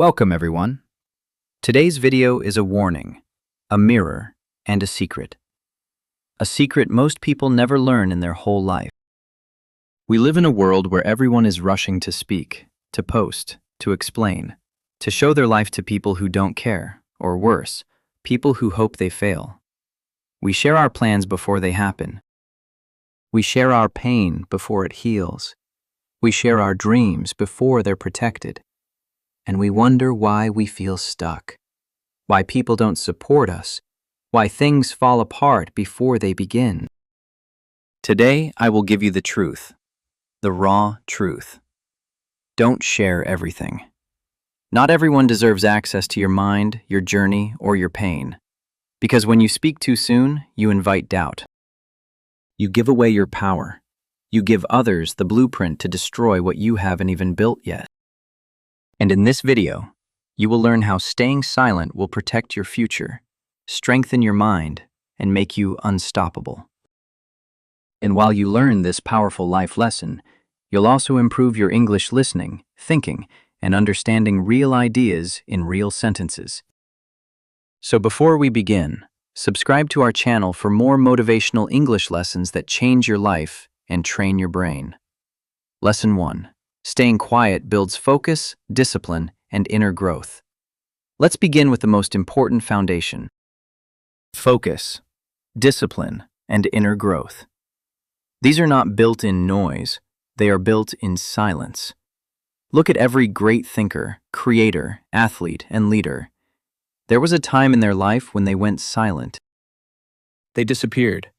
Welcome, everyone. Today's video is a warning, a mirror, and a secret. A secret most people never learn in their whole life. We live in a world where everyone is rushing to speak, to post, to explain, to show their life to people who don't care, or worse, people who hope they fail. We share our plans before they happen. We share our pain before it heals. We share our dreams before they're protected. And we wonder why we feel stuck, why people don't support us, why things fall apart before they begin. Today, I will give you the truth, the raw truth. Don't share everything. Not everyone deserves access to your mind, your journey, or your pain. Because when you speak too soon, you invite doubt. You give away your power. You give others the blueprint to destroy what you haven't even built yet. And in this video, you will learn how staying silent will protect your future, strengthen your mind, and make you unstoppable. And while you learn this powerful life lesson, you'll also improve your English listening, thinking, and understanding real ideas in real sentences. So before we begin, subscribe to our channel for more motivational English lessons that change your life and train your brain. Lesson 1. Staying quiet builds focus, discipline, and inner growth. Let's begin with the most important foundation: focus, discipline, and inner growth. These are not built in noise, they are built in silence. Look at every great thinker, creator, athlete, and leader. There was a time in their life when they went silent. They disappeared.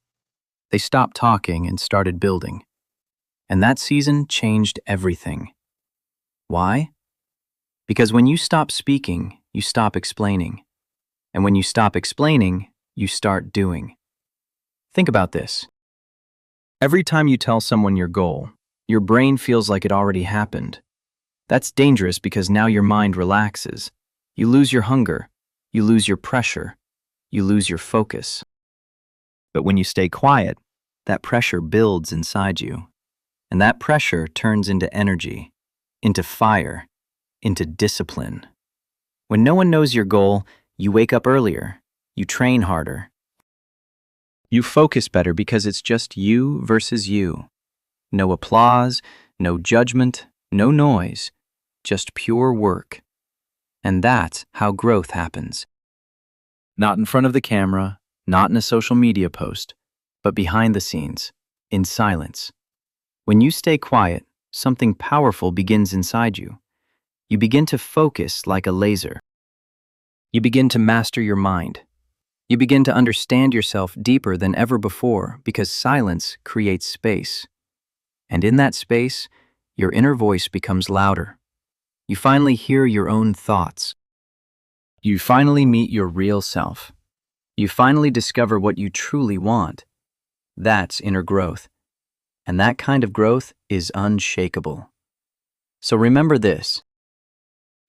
They stopped talking and started building. And that season changed everything. Why? Because when you stop speaking, you stop explaining. And when you stop explaining, you start doing. Think about this. Every time you tell someone your goal, your brain feels like it already happened. That's dangerous because now your mind relaxes. You lose your hunger. You lose your pressure. You lose your focus. But when you stay quiet, that pressure builds inside you. And that pressure turns into energy, into fire, into discipline. When no one knows your goal, you wake up earlier, you train harder. You focus better because it's just you versus you. No applause, no judgment, no noise, just pure work. And that's how growth happens. Not in front of the camera, not in a social media post, but behind the scenes, in silence. When you stay quiet, something powerful begins inside you. You begin to focus like a laser. You begin to master your mind. You begin to understand yourself deeper than ever before because silence creates space. And in that space, your inner voice becomes louder. You finally hear your own thoughts. You finally meet your real self. You finally discover what you truly want. That's inner growth. And that kind of growth is unshakable. So remember this.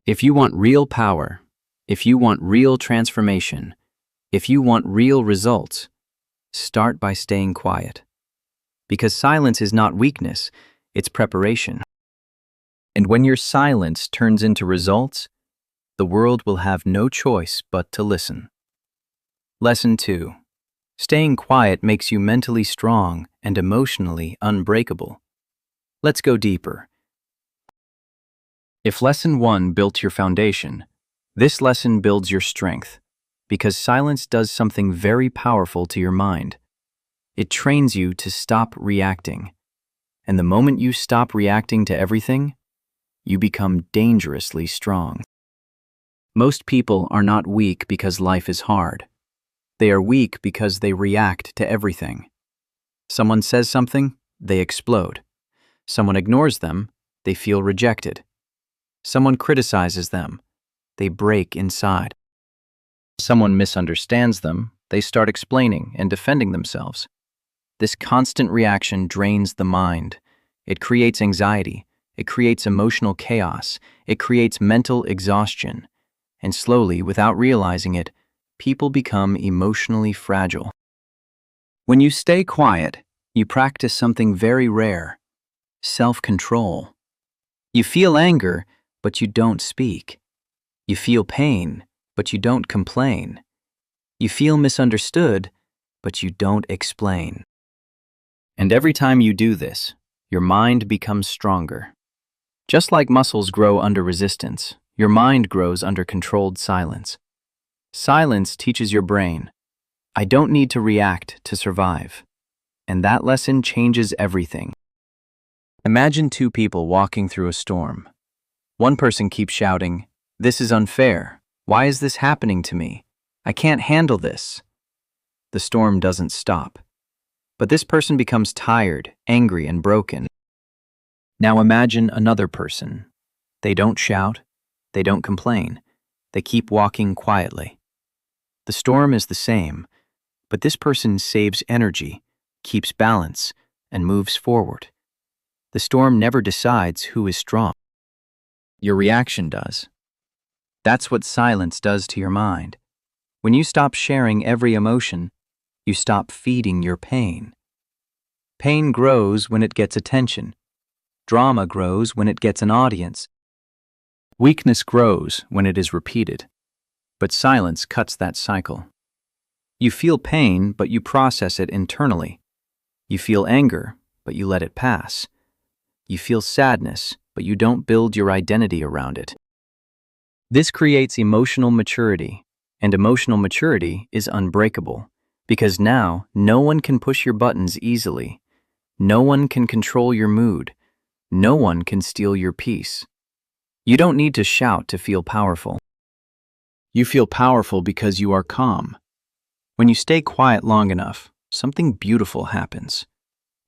If you want real power, if you want real transformation, if you want real results, start by staying quiet. Because silence is not weakness, it's preparation. And when your silence turns into results, the world will have no choice but to listen. Lesson 2. Staying quiet makes you mentally strong and emotionally unbreakable. Let's go deeper. If Lesson 1 built your foundation, this lesson builds your strength, because silence does something very powerful to your mind. It trains you to stop reacting. And the moment you stop reacting to everything, you become dangerously strong. Most people are not weak because life is hard. They are weak because they react to everything. Someone says something, they explode. Someone ignores them, they feel rejected. Someone criticizes them, they break inside. Someone misunderstands them, they start explaining and defending themselves. This constant reaction drains the mind. It creates anxiety. It creates emotional chaos. It creates mental exhaustion. And slowly, without realizing it, people become emotionally fragile. When you stay quiet, you practice something very rare: self-control. You feel anger, but you don't speak. You feel pain, but you don't complain. You feel misunderstood, but you don't explain. And every time you do this, your mind becomes stronger. Just like muscles grow under resistance, your mind grows under controlled silence. Silence teaches your brain, I don't need to react to survive. And that lesson changes everything. Imagine two people walking through a storm. One person keeps shouting, "This is unfair. Why is this happening to me? I can't handle this." The storm doesn't stop. But this person becomes tired, angry, and broken. Now imagine another person. They don't shout. They don't complain. They keep walking quietly. The storm is the same, but this person saves energy, keeps balance, and moves forward. The storm never decides who is strong. Your reaction does. That's what silence does to your mind. When you stop sharing every emotion, you stop feeding your pain. Pain grows when it gets attention. Drama grows when it gets an audience. Weakness grows when it is repeated. But silence cuts that cycle. You feel pain, but you process it internally. You feel anger, but you let it pass. You feel sadness, but you don't build your identity around it. This creates emotional maturity, and emotional maturity is unbreakable, because now no one can push your buttons easily. No one can control your mood. No one can steal your peace. You don't need to shout to feel powerful. You feel powerful because you are calm. When you stay quiet long enough, something beautiful happens.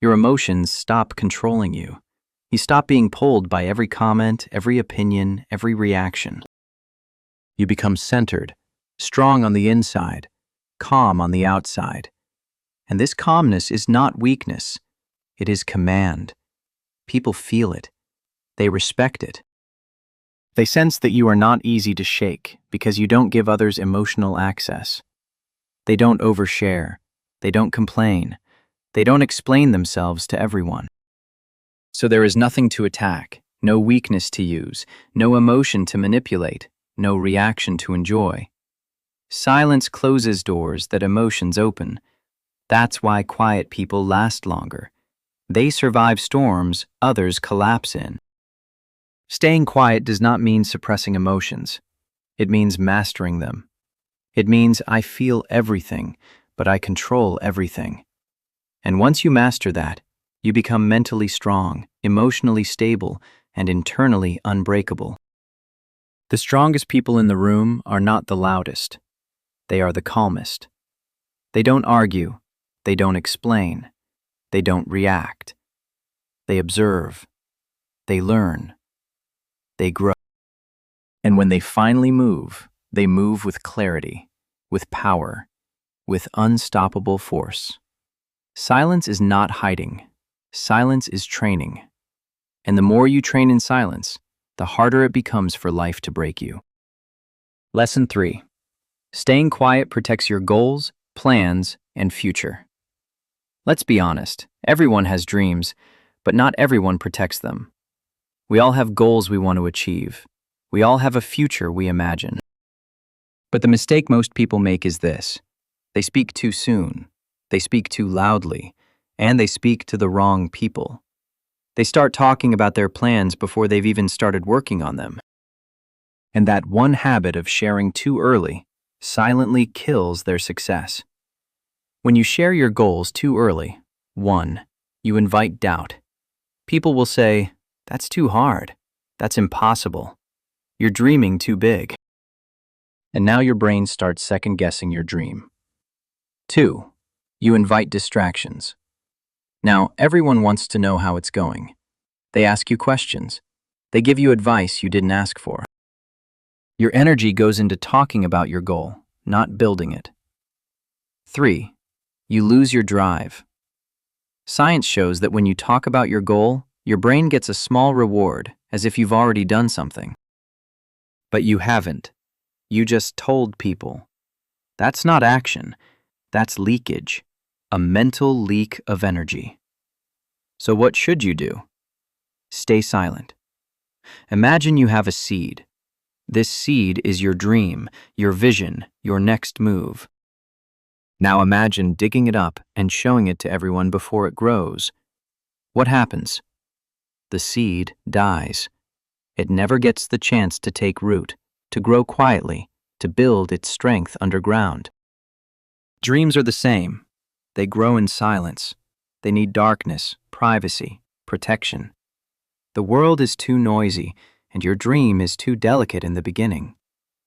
Your emotions stop controlling you. You stop being pulled by every comment, every opinion, every reaction. You become centered, strong on the inside, calm on the outside. And this calmness is not weakness. It is command. People feel it. They respect it. They sense that you are not easy to shake because you don't give others emotional access. They don't overshare. They don't complain. They don't explain themselves to everyone. So there is nothing to attack, no weakness to use, no emotion to manipulate, no reaction to enjoy. Silence closes doors that emotions open. That's why quiet people last longer. They survive storms others collapse in. Staying quiet does not mean suppressing emotions. It means mastering them. It means I feel everything, but I control everything. And once you master that, you become mentally strong, emotionally stable, and internally unbreakable. The strongest people in the room are not the loudest. They are the calmest. They don't argue. They don't explain. They don't react. They observe. They learn. They grow. And when they finally move, they move with clarity, with power, with unstoppable force. Silence is not hiding. Silence is training. And the more you train in silence, the harder it becomes for life to break you. Lesson 3. Staying quiet protects your goals, plans, and future. Let's be honest, everyone has dreams, but not everyone protects them. We all have goals we want to achieve. We all have a future we imagine. But the mistake most people make is this. They speak too soon. They speak too loudly. And they speak to the wrong people. They start talking about their plans before they've even started working on them. And that one habit of sharing too early silently kills their success. When you share your goals too early, 1. You invite doubt. People will say, "That's too hard. That's impossible. You're dreaming too big." And now your brain starts second-guessing your dream. 2. You invite distractions. Now, everyone wants to know how it's going. They ask you questions. They give you advice you didn't ask for. Your energy goes into talking about your goal, not building it. 3. You lose your drive. Science shows that when you talk about your goal, your brain gets a small reward, as if you've already done something. But you haven't. You just told people. That's not action. That's leakage. A mental leak of energy. So what should you do? Stay silent. Imagine you have a seed. This seed is your dream, your vision, your next move. Now imagine digging it up and showing it to everyone before it grows. What happens? The seed dies. It never gets the chance to take root, to grow quietly, to build its strength underground. Dreams are the same. They grow in silence. They need darkness, privacy, protection. The world is too noisy, and your dream is too delicate in the beginning.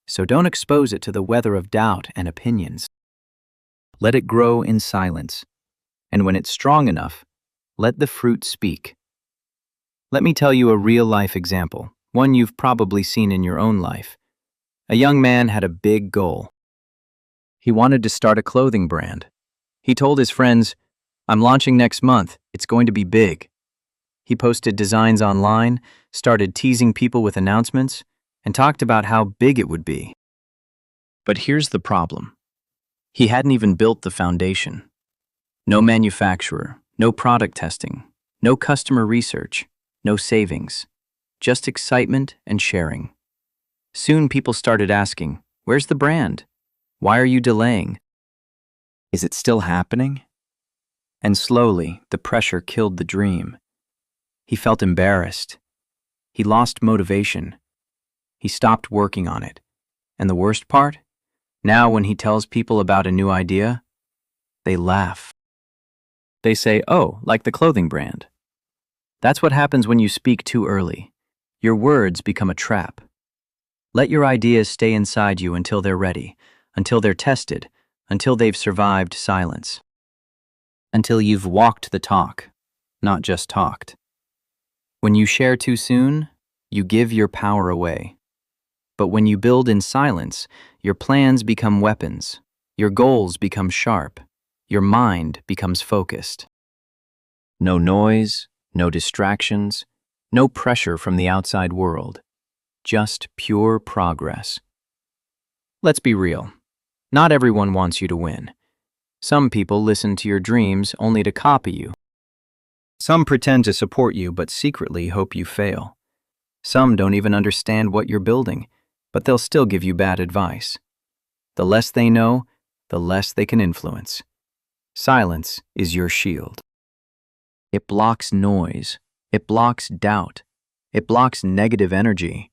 So don't expose it to the weather of doubt and opinions. Let it grow in silence. And when it's strong enough, let the fruit speak. Let me tell you a real-life example, one you've probably seen in your own life. A young man had a big goal. He wanted to start a clothing brand. He told his friends, "I'm launching next month. It's going to be big." He posted designs online, started teasing people with announcements, and talked about how big it would be. But here's the problem. He hadn't even built the foundation. No manufacturer, no product testing, no customer research, no savings, just excitement and sharing. Soon people started asking, "Where's the brand? Why are you delaying? Is it still happening?" And slowly, the pressure killed the dream. He felt embarrassed. He lost motivation. He stopped working on it. And the worst part? Now when he tells people about a new idea, they laugh. They say, "Oh, like the clothing brand." That's what happens when you speak too early. Your words become a trap. Let your ideas stay inside you until they're ready, until they're tested, until they've survived silence. Until you've walked the talk, not just talked. When you share too soon, you give your power away. But when you build in silence, your plans become weapons, your goals become sharp, your mind becomes focused. No noise, no distractions, no pressure from the outside world, just pure progress. Let's be real. Not everyone wants you to win. Some people listen to your dreams only to copy you. Some pretend to support you but secretly hope you fail. Some don't even understand what you're building, but they'll still give you bad advice. The less they know, the less they can influence. Silence is your shield. It blocks noise. It blocks doubt. It blocks negative energy.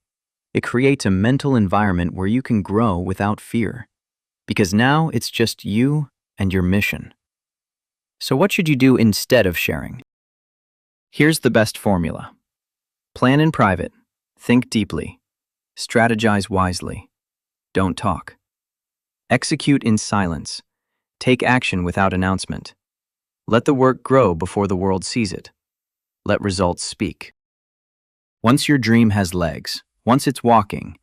It creates a mental environment where you can grow without fear. Because now it's just you and your mission. So what should you do instead of sharing? Here's the best formula. Plan in private. Think deeply. Strategize wisely. Don't talk. Execute in silence. Take action without announcement. Let the work grow before the world sees it. Let results speak. Once your dream has legs, once it's walking,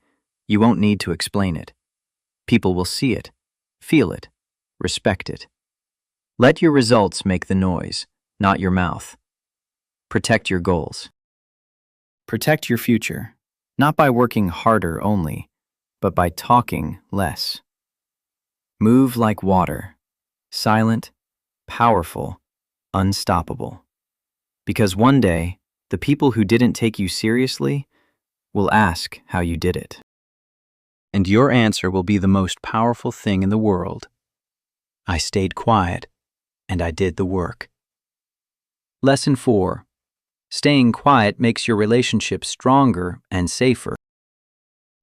you won't need to explain it. People will see it, feel it, respect it. Let your results make the noise, not your mouth. Protect your goals. Protect your future, not by working harder only, but by talking less. Move like water, silent, powerful, unstoppable. Because one day, the people who didn't take you seriously will ask how you did it. And your answer will be the most powerful thing in the world. I stayed quiet, and I did the work. Lesson 4. Staying quiet makes your relationship stronger and safer.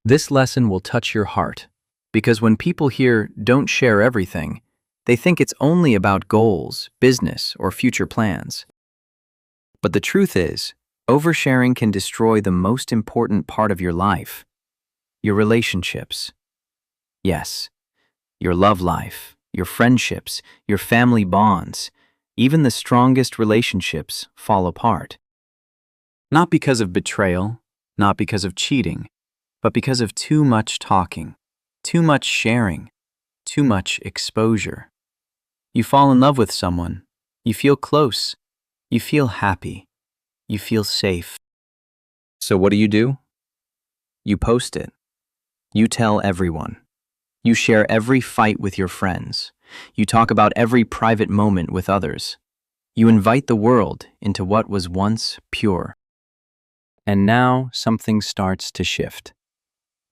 This lesson will touch your heart, because when people hear "don't share everything," they think it's only about goals, business, or future plans. But the truth is, oversharing can destroy the most important part of your life, your relationships. Yes, your love life, your friendships, your family bonds, even the strongest relationships fall apart. Not because of betrayal, not because of cheating, but because of too much talking, too much sharing, too much exposure. You fall in love with someone, you feel close, you feel happy, you feel safe. So what do? You post it. You tell everyone. You share every fight with your friends. You talk about every private moment with others. You invite the world into what was once pure. And now something starts to shift.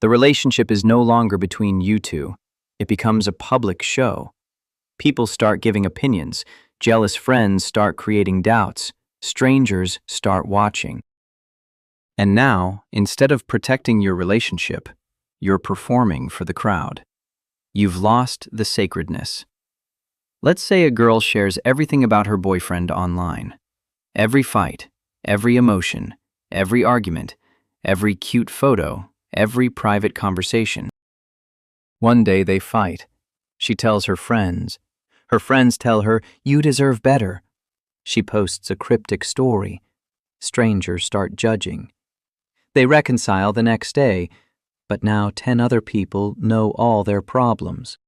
The relationship is no longer between you two. It becomes a public show. People start giving opinions. Jealous friends start creating doubts. Strangers start watching. And now, instead of protecting your relationship, you're performing for the crowd. You've lost the sacredness. Let's say a girl shares everything about her boyfriend online. Every fight, every emotion, every argument, every cute photo, every private conversation. One day they fight. She tells her friends. Her friends tell her, "You deserve better." She posts a cryptic story. Strangers start judging. They reconcile the next day, but now 10 other people know all their problems.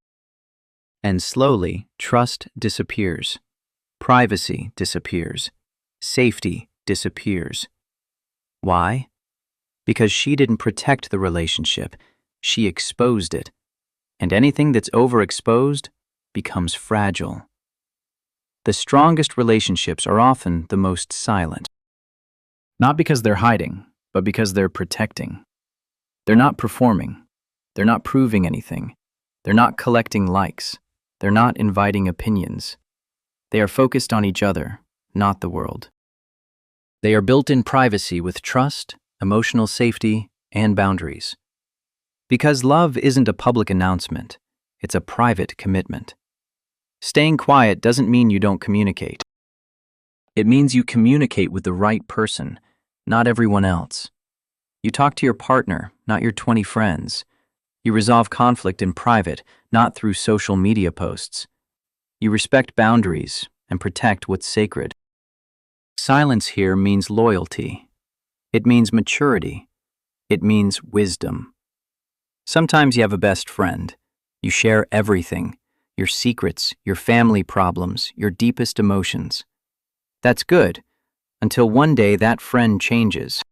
And slowly, trust disappears. Privacy disappears. Safety disappears. Why? Because she didn't protect the relationship. She exposed it. And anything that's overexposed becomes fragile. The strongest relationships are often the most silent. Not because they're hiding, but because they're protecting. They're not performing. They're not proving anything. They're not collecting likes. They're not inviting opinions. They are focused on each other, not the world. They are built in privacy with trust, emotional safety, and boundaries. Because love isn't a public announcement, it's a private commitment. Staying quiet doesn't mean you don't communicate. It means you communicate with the right person, not everyone else. You talk to your partner, not your 20 friends. You resolve conflict in private, not through social media posts. You respect boundaries and protect what's sacred. Silence here means loyalty. It means maturity. It means wisdom. Sometimes you have a best friend. You share everything, your secrets, your family problems, your deepest emotions. That's good, until one day that friend changes.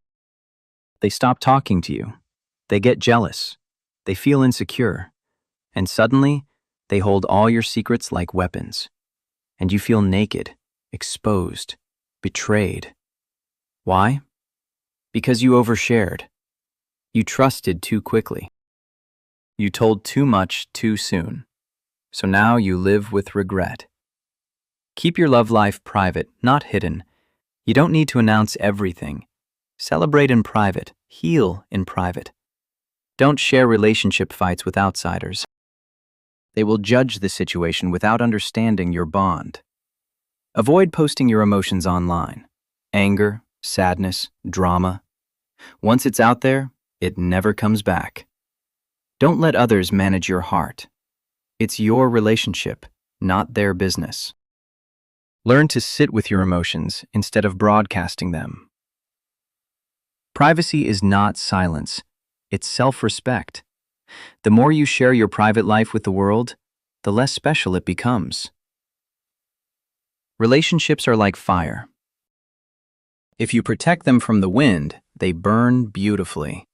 They stop talking to you. They get jealous. They feel insecure. And suddenly, they hold all your secrets like weapons. And you feel naked, exposed, betrayed. Why? Because you overshared. You trusted too quickly. You told too much too soon. So now you live with regret. Keep your love life private, not hidden. You don't need to announce everything. Celebrate in private. Heal in private. Don't share relationship fights with outsiders. They will judge the situation without understanding your bond. Avoid posting your emotions online. Anger, sadness, drama. Once it's out there, it never comes back. Don't let others manage your heart. It's your relationship, not their business. Learn to sit with your emotions instead of broadcasting them. Privacy is not silence. It's self-respect. The more you share your private life with the world, the less special it becomes. Relationships are like fire. If you protect them from the wind, they burn beautifully.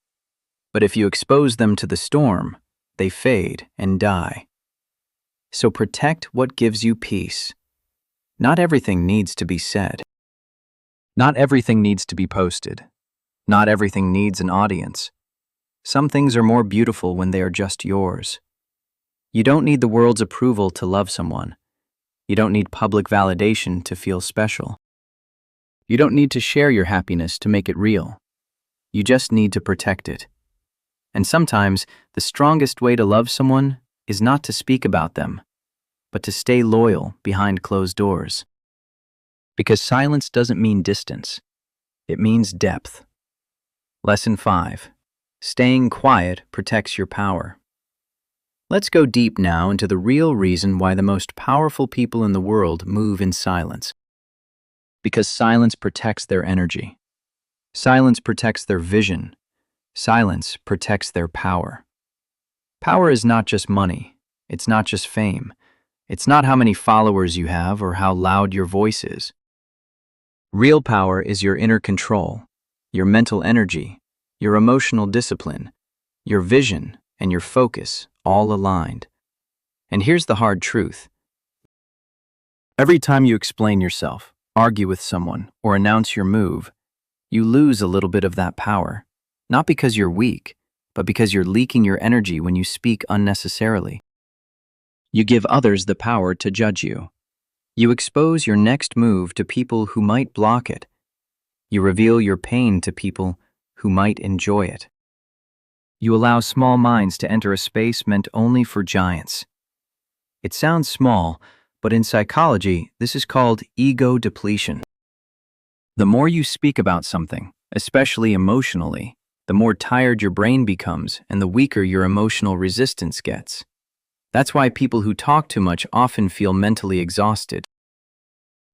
But if you expose them to the storm, they fade and die. So protect what gives you peace. Not everything needs to be said. Not everything needs to be posted. Not everything needs an audience. Some things are more beautiful when they are just yours. You don't need the world's approval to love someone. You don't need public validation to feel special. You don't need to share your happiness to make it real. You just need to protect it. And sometimes, the strongest way to love someone is not to speak about them, but to stay loyal behind closed doors. Because silence doesn't mean distance. It means depth. Lesson 5. Staying quiet protects your power. Let's go deep now into the real reason why the most powerful people in the world move in silence. Because silence protects their energy. Silence protects their vision. Silence protects their power. Power is not just money. It's not just fame. It's not how many followers you have or how loud your voice is. Real power is your inner control, your mental energy, your emotional discipline, your vision, and your focus all aligned. And here's the hard truth. Every time you explain yourself, argue with someone, or announce your move, you lose a little bit of that power. Not because you're weak, but because you're leaking your energy when you speak unnecessarily. You give others the power to judge you. You expose your next move to people who might block it. You reveal your pain to people who might enjoy it. You allow small minds to enter a space meant only for giants. It sounds small, but in psychology, this is called ego depletion. The more you speak about something, especially emotionally, the more tired your brain becomes and the weaker your emotional resistance gets. That's why people who talk too much often feel mentally exhausted.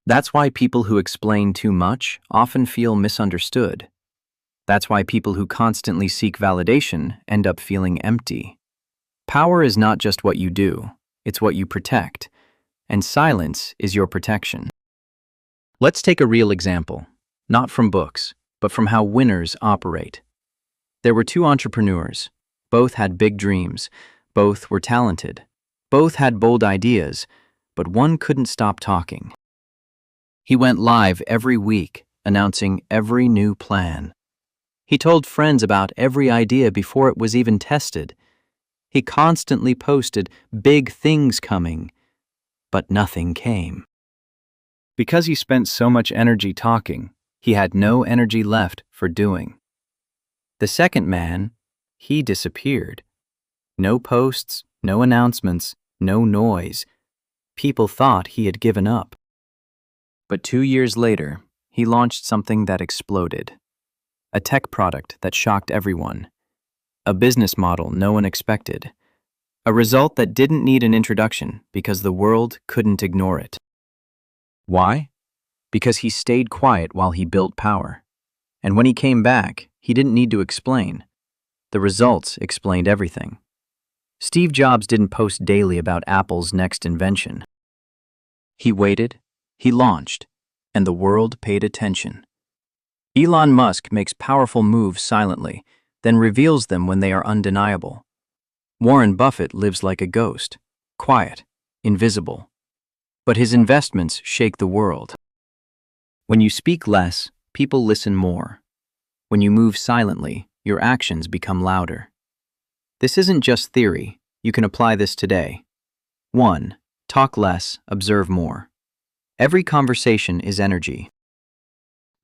That's why people who explain too much often feel misunderstood. That's why people who constantly seek validation end up feeling empty. Power is not just what you do, it's what you protect, and silence is your protection. Let's take a real example, not from books, but from how winners operate. There were two entrepreneurs. Both had big dreams. Both were talented. Both had bold ideas, but one couldn't stop talking. He went live every week, announcing every new plan. He told friends about every idea before it was even tested. He constantly posted big things coming, but nothing came. Because he spent so much energy talking, he had no energy left for doing. The second man, he disappeared. No posts, no announcements, no noise. People thought he had given up. But 2 years later, he launched something that exploded. A tech product that shocked everyone. A business model no one expected. A result that didn't need an introduction because the world couldn't ignore it. Why? Because he stayed quiet while he built power. And when he came back, he didn't need to explain. The results explained everything. Steve Jobs didn't post daily about Apple's next invention. He waited, he launched, and the world paid attention. Elon Musk makes powerful moves silently, then reveals them when they are undeniable. Warren Buffett lives like a ghost, quiet, invisible. But his investments shake the world. When you speak less, people listen more. When you move silently, your actions become louder. This isn't just theory. You can apply this today. 1. Talk less, observe more. Every conversation is energy.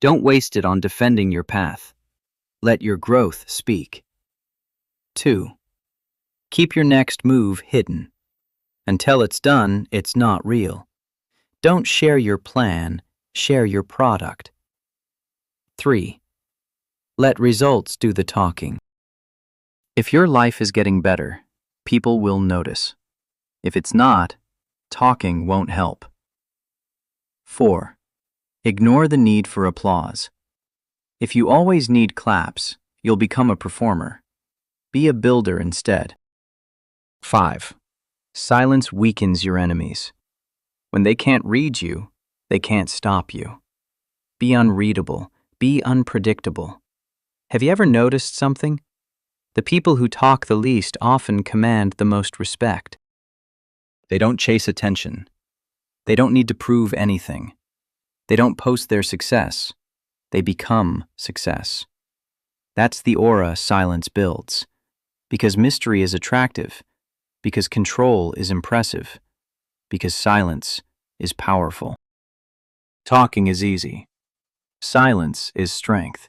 Don't waste it on defending your path. Let your growth speak. 2. Keep your next move hidden. Until it's done, it's not real. Don't share your plan, share your product. 3. Let results do the talking. If your life is getting better, people will notice. If it's not, talking won't help. 4. Ignore the need for applause. If you always need claps, you'll become a performer. Be a builder instead. 5. Silence weakens your enemies. When they can't read you, they can't stop you. Be unreadable. Be unpredictable. Have you ever noticed something? The people who talk the least often command the most respect. They don't chase attention. They don't need to prove anything. They don't post their success. They become success. That's the aura silence builds. Because mystery is attractive. Because control is impressive. Because silence is powerful. Talking is easy. Silence is strength.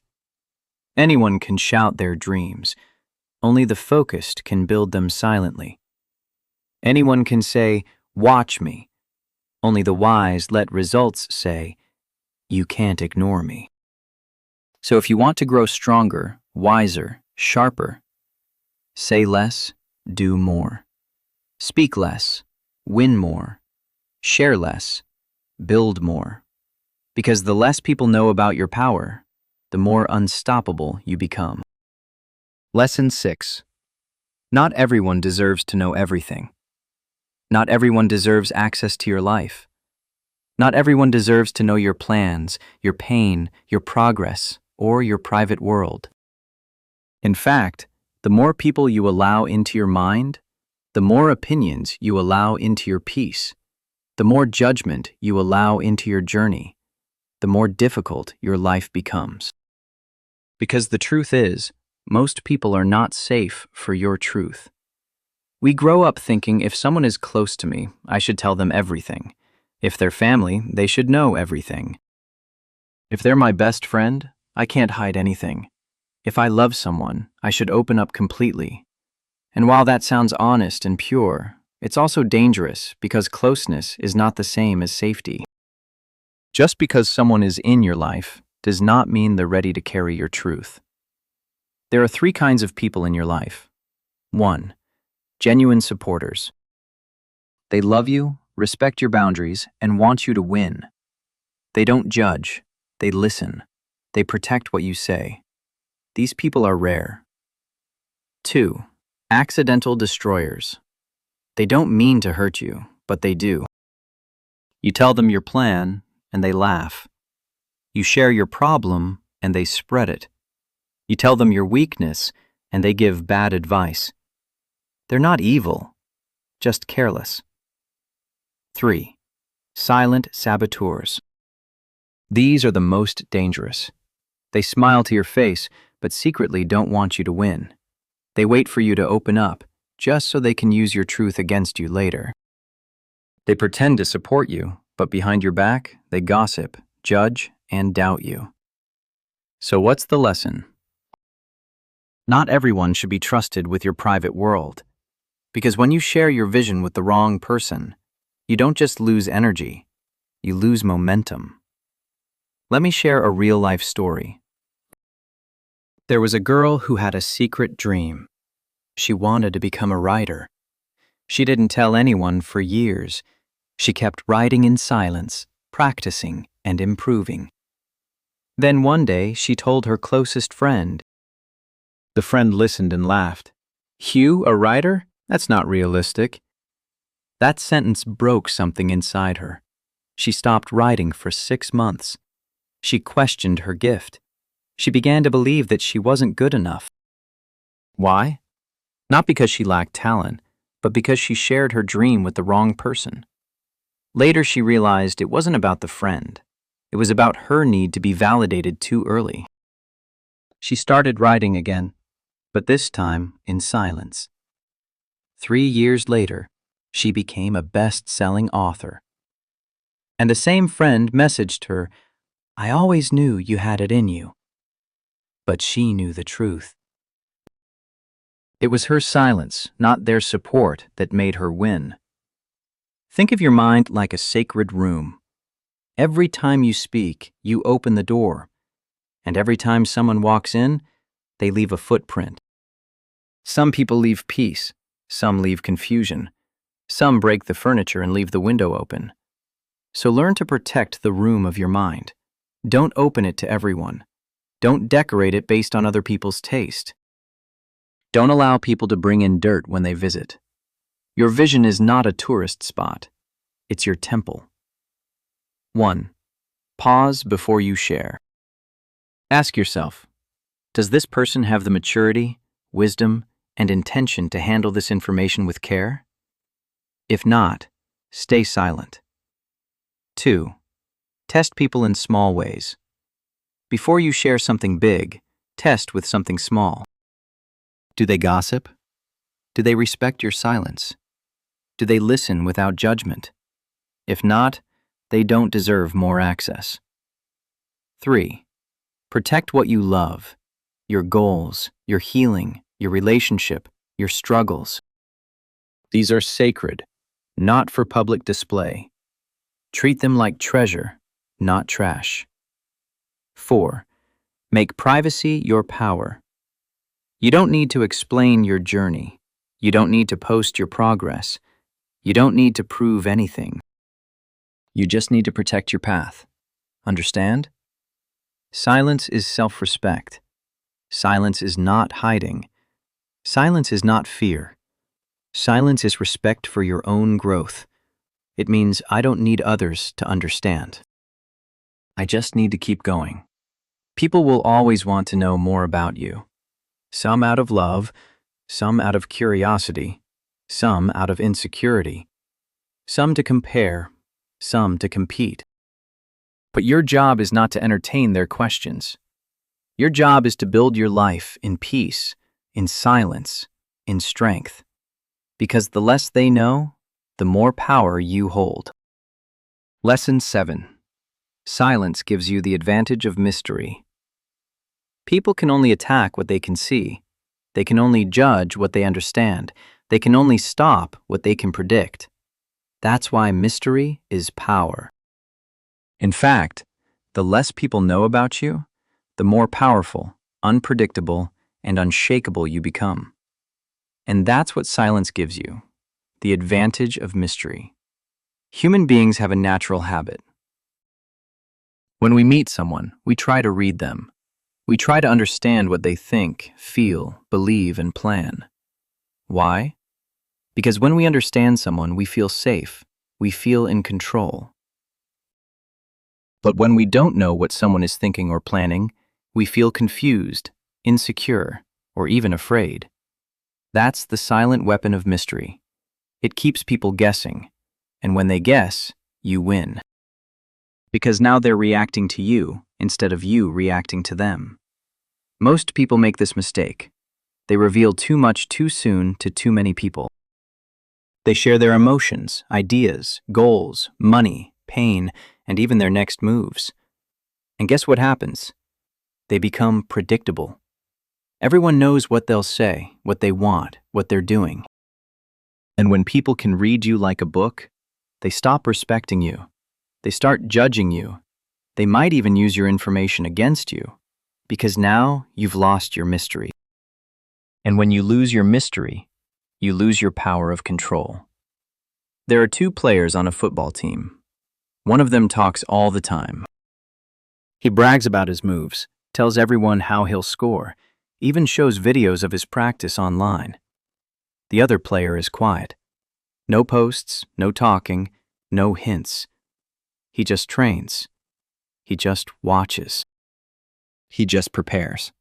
Anyone can shout their dreams. Only the focused can build them silently. Anyone can say, "Watch me." Only the wise let results say, "You can't ignore me." So if you want to grow stronger, wiser, sharper, say less, do more. Speak less, win more. Share less, build more. Because the less people know about your power, the more unstoppable you become. Lesson 6. Not everyone deserves to know everything. Not everyone deserves access to your life. Not everyone deserves to know your plans, your pain, your progress, or your private world. In fact, the more people you allow into your mind, the more opinions you allow into your peace, the more judgment you allow into your journey, the more difficult your life becomes. Because the truth is, Most people are not safe for your truth. We grow up thinking if someone is close to me, I should tell them everything. If they're family, they should know everything. If they're my best friend, I can't hide anything. If I love someone, I should open up completely. And while that sounds honest and pure, it's also dangerous because closeness is not the same as safety. Just because someone is in your life does not mean they're ready to carry your truth. There are 3 kinds of people in your life. 1. Genuine supporters. They love you, respect your boundaries, and want you to win. They don't judge, they listen. They protect what you say. These people are rare. 2. Accidental destroyers. They don't mean to hurt you, but they do. You tell them your plan, and they laugh. You share your problem, and they spread it. You tell them your weakness, and they give bad advice. They're not evil, just careless. 3. Silent saboteurs. These are the most dangerous. They smile to your face, but secretly don't want you to win. They wait for you to open up, just so they can use your truth against you later. They pretend to support you, but behind your back, they gossip, judge, and doubt you. So what's the lesson? Not everyone should be trusted with your private world. Because when you share your vision with the wrong person, you don't just lose energy, you lose momentum. Let me share a real-life story. There was a girl who had a secret dream. She wanted to become a writer. She didn't tell anyone for years. She kept writing in silence, practicing, and improving. Then one day, she told her closest friend. The friend listened and laughed. "You, a writer? That's not realistic." That sentence broke something inside her. She stopped writing for 6 months. She questioned her gift. She began to believe that she wasn't good enough. Why? Not because she lacked talent, but because she shared her dream with the wrong person. Later, she realized it wasn't about the friend. It was about her need to be validated too early. She started writing again, but this time in silence. 3 years later, she became a best-selling author. And the same friend messaged her, "I always knew you had it in you." But she knew the truth. It was her silence, not their support, that made her win. Think of your mind like a sacred room. Every time you speak, you open the door. And every time someone walks in, they leave a footprint. Some people leave peace. Some leave confusion. Some break the furniture and leave the window open. So learn to protect the room of your mind. Don't open it to everyone. Don't decorate it based on other people's taste. Don't allow people to bring in dirt when they visit. Your vision is not a tourist spot. It's your temple. 1. Pause before you share. Ask yourself, does this person have the maturity, wisdom, and intention to handle this information with care? If not, stay silent. 2. Test people in small ways. Before you share something big, test with something small. Do they gossip? Do they respect your silence? Do they listen without judgment? If not, they don't deserve more access. 3. Protect what you love, your goals, your healing, your relationship, your struggles. These are sacred, not for public display. Treat them like treasure, not trash. 4. Make privacy your power. You don't need to explain your journey. You don't need to post your progress. You don't need to prove anything. You just need to protect your path. Understand? Silence is self-respect. Silence is not hiding. Silence is not fear. Silence is respect for your own growth. It means I don't need others to understand. I just need to keep going. People will always want to know more about you. Some out of love, some out of curiosity, some out of insecurity, some to compare, some to compete. But your job is not to entertain their questions. Your job is to build your life in peace, in silence, in strength. Because the less they know, the more power you hold. Lesson 7. Silence gives you the advantage of mystery. People can only attack what they can see. They can only judge what they understand. They can only stop what they can predict. That's why mystery is power. In fact, the less people know about you, the more powerful, unpredictable, and unshakable you become. And that's what silence gives you, the advantage of mystery. Human beings have a natural habit. When we meet someone, we try to read them. We try to understand what they think, feel, believe, and plan. Why? Because when we understand someone, we feel safe. We feel in control. But when we don't know what someone is thinking or planning, we feel confused, insecure, or even afraid. That's the silent weapon of mystery. It keeps people guessing, and when they guess, you win. Because now they're reacting to you instead of you reacting to them. Most people make this mistake. They reveal too much too soon to too many people. They share their emotions, ideas, goals, money, pain, and even their next moves. And guess what happens? They become predictable. Everyone knows what they'll say, what they want, what they're doing. And when people can read you like a book, they stop respecting you. They start judging you. They might even use your information against you, because now you've lost your mystery. And when you lose your mystery, you lose your power of control. There are two players on a football team. One of them talks all the time. He brags about his moves, tells everyone how he'll score, even shows videos of his practice online. The other player is quiet. No posts, no talking, no hints. He just trains. He just watches. He just prepares.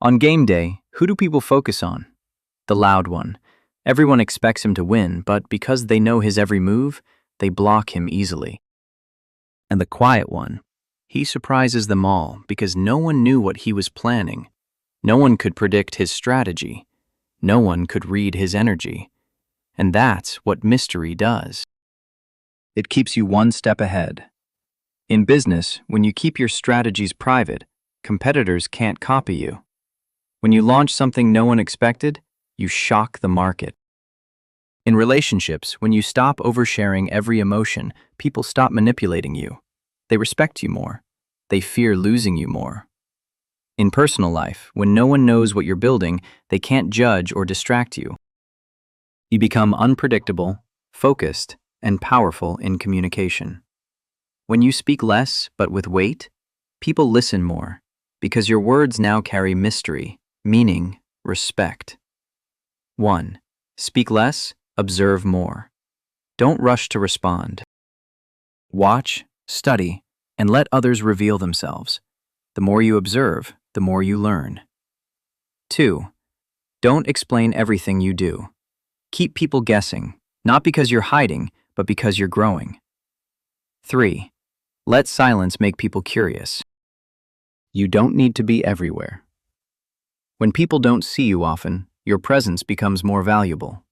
On game day, who do people focus on? The loud one. Everyone expects him to win, but because they know his every move, they block him easily. And the quiet one. He surprises them all because no one knew what he was planning. No one could predict his strategy. No one could read his energy. And that's what mystery does. It keeps you one step ahead. In business, when you keep your strategies private, competitors can't copy you. When you launch something no one expected, you shock the market. In relationships, when you stop oversharing every emotion, people stop manipulating you. They respect you more. They fear losing you more. In personal life, when no one knows what you're building, they can't judge or distract you. You become unpredictable, focused, and powerful in communication. When you speak less but with weight, people listen more because your words now carry mystery, meaning, respect. 1. Speak less, observe more. Don't rush to respond. Watch, study, and let others reveal themselves. The more you observe, the more you learn. 2. Don't explain everything you do. Keep people guessing, not because you're hiding, but because you're growing. 3. Let silence make people curious. You don't need to be everywhere. When people don't see you often, your presence becomes more valuable.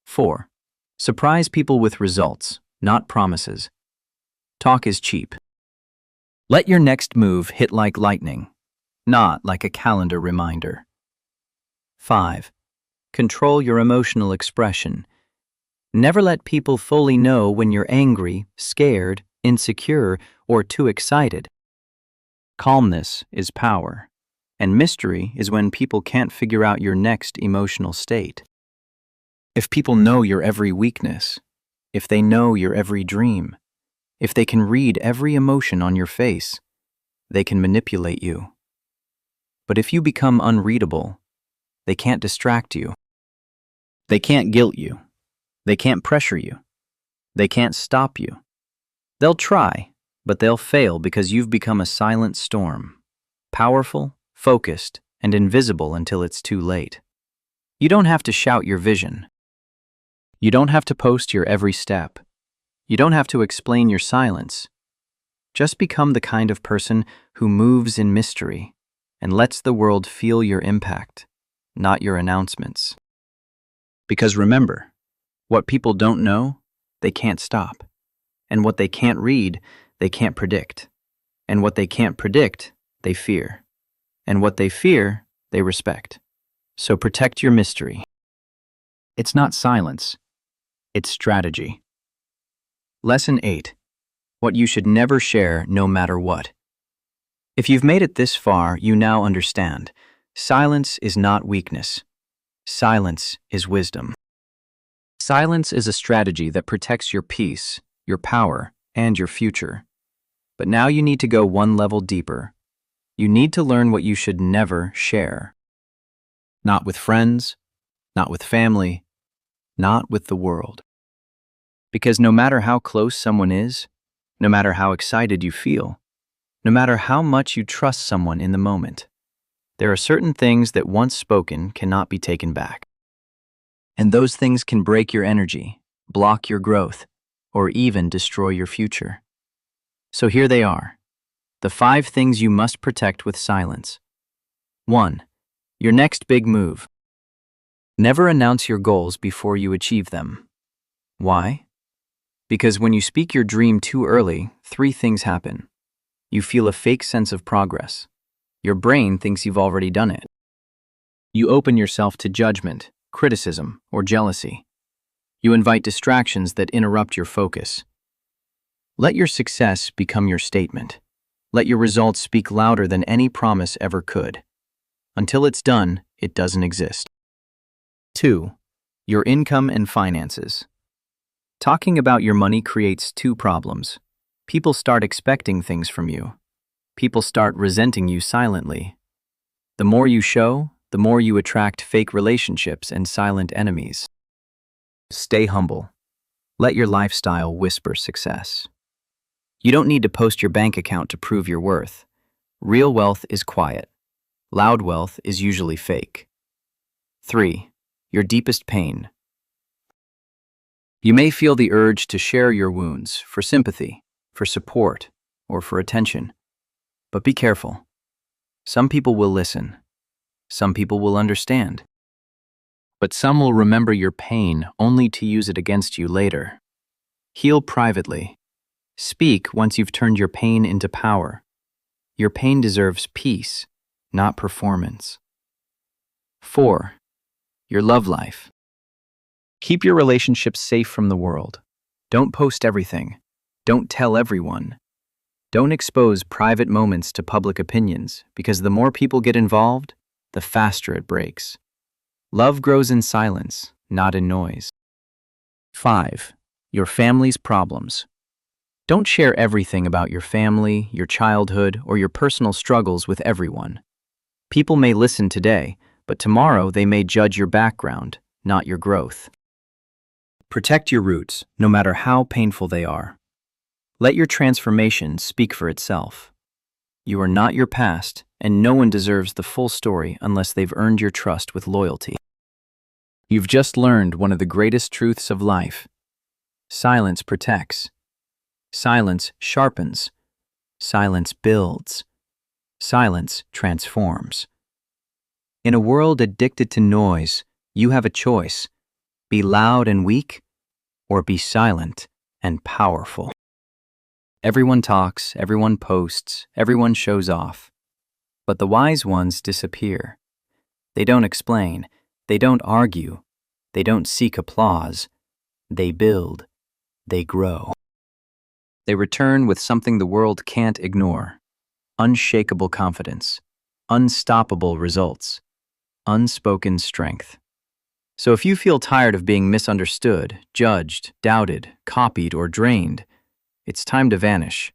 4. Surprise people with results, not promises. Talk is cheap. Let your next move hit like lightning, not like a calendar reminder. 5. Control your emotional expression. Never let people fully know when you're angry, scared, insecure, or too excited. Calmness is power, and mystery is when people can't figure out your next emotional state. If people know your every weakness, if they know your every dream, if they can read every emotion on your face, they can manipulate you. But if you become unreadable, they can't distract you. They can't guilt you. They can't pressure you. They can't stop you. They'll try, but they'll fail because you've become a silent storm, powerful, focused, and invisible until it's too late. You don't have to shout your vision. You don't have to post your every step. You don't have to explain your silence. Just become the kind of person who moves in mystery and lets the world feel your impact, not your announcements. Because remember, what people don't know, they can't stop. And what they can't read, they can't predict. And what they can't predict, they fear. And what they fear, they respect. So protect your mystery. It's not silence, it's strategy. Lesson 8. What you should never share no matter what. If you've made it this far, you now understand. Silence is not weakness. Silence is wisdom. Silence is a strategy that protects your peace, your power, and your future. But now you need to go one level deeper. You need to learn what you should never share. Not with friends, not with family, not with the world. Because no matter how close someone is, no matter how excited you feel, no matter how much you trust someone in the moment, there are certain things that once spoken cannot be taken back. And those things can break your energy, block your growth, or even destroy your future. So here they are, the 5 things you must protect with silence. 1. Your next big move. Never announce your goals before you achieve them. Why? Because when you speak your dream too early, 3 things happen. You feel a fake sense of progress. Your brain thinks you've already done it. You open yourself to judgment, criticism, or jealousy. You invite distractions that interrupt your focus. Let your success become your statement. Let your results speak louder than any promise ever could. Until it's done, it doesn't exist. 2. Your income and finances. Talking about your money creates 2 problems. People start expecting things from you. People start resenting you silently. The more you show, the more you attract fake relationships and silent enemies. Stay humble. Let your lifestyle whisper success. You don't need to post your bank account to prove your worth. Real wealth is quiet. Loud wealth is usually fake. 3. Your deepest pain. You may feel the urge to share your wounds for sympathy, for support, or for attention. But be careful. Some people will listen. Some people will understand. But some will remember your pain only to use it against you later. Heal privately. Speak once you've turned your pain into power. Your pain deserves peace, not performance. 4. Your love life. Keep your relationships safe from the world. Don't post everything. Don't tell everyone. Don't expose private moments to public opinions, because the more people get involved, the faster it breaks. Love grows in silence, not in noise. 5. Your family's problems. Don't share everything about your family, your childhood, or your personal struggles with everyone. People may listen today, but tomorrow they may judge your background, not your growth. Protect your roots, no matter how painful they are. Let your transformation speak for itself. You are not your past, and no one deserves the full story unless they've earned your trust with loyalty. You've just learned one of the greatest truths of life. Silence protects. Silence sharpens. Silence builds. Silence transforms. In a world addicted to noise, you have a choice. Be loud and weak, or be silent and powerful. Everyone talks, everyone posts, everyone shows off. But the wise ones disappear. They don't explain, they don't argue, they don't seek applause. They build, they grow. They return with something the world can't ignore. Unshakable confidence, unstoppable results, unspoken strength. So if you feel tired of being misunderstood, judged, doubted, copied, or drained, it's time to vanish.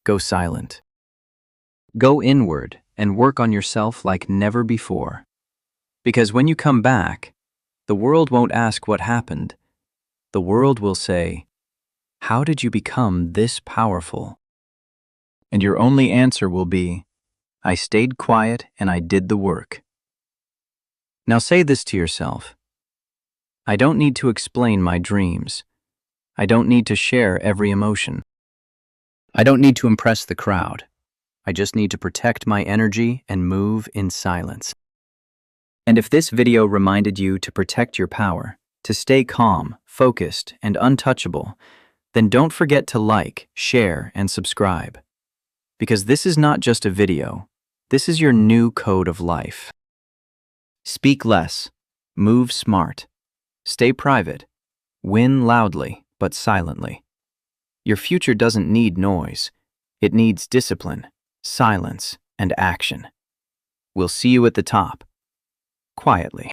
Go silent. Go inward and work on yourself like never before. Because when you come back, the world won't ask what happened. The world will say, "How did you become this powerful?" And your only answer will be, "I stayed quiet and I did the work." Now say this to yourself. I don't need to explain my dreams. I don't need to share every emotion. I don't need to impress the crowd. I just need to protect my energy and move in silence. And if this video reminded you to protect your power, to stay calm, focused, and untouchable, then don't forget to like, share, and subscribe. Because this is not just a video, this is your new code of life. Speak less, move smart, stay private, win loudly but silently. Your future doesn't need noise. It needs discipline, silence, and action. We'll see you at the top, quietly.